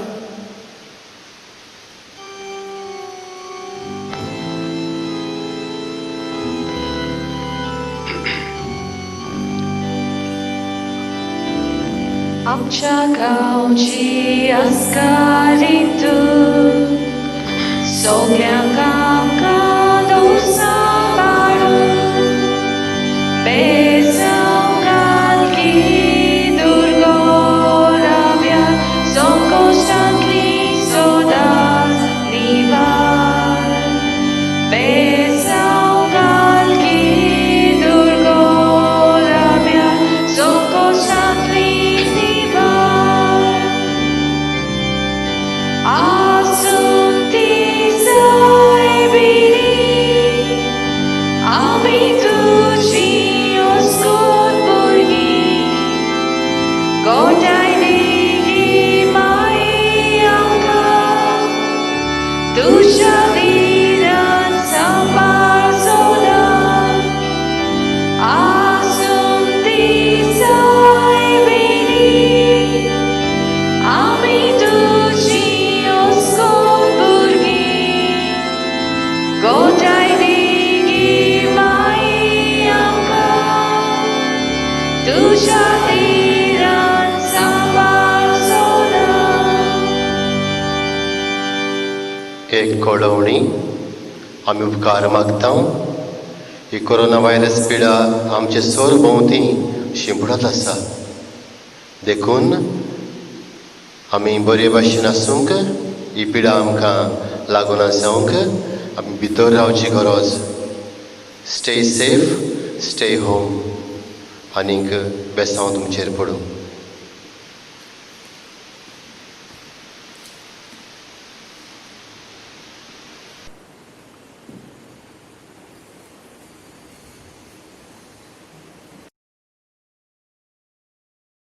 आमच्या गांवची आस्कारी तूं, सगळ्यांक आमकां दवरसा पाडून. बेजाव घाल की दुर्गो राव्या, संकोशांतली सदांच निवार. बेजाव घाल की दुर्गो राव्या, संकोशांतली निवार. आसून ती जाय बिरी, आमी तुजी तुझ्या तीरान सांभाळसोना. एक कळवणी आमी उपकार मागता. ही कोरोना व्हायरस पिडा आमचे सोर भोंवती शिंपडत आसा. देखून आमी बरे भाशेन आसूंक, ही पिडा आमकां लागून जावंक आमी भितर रावची गरज. Stay safe, stay home. आनीक बेसांव तुमचेर पडूं.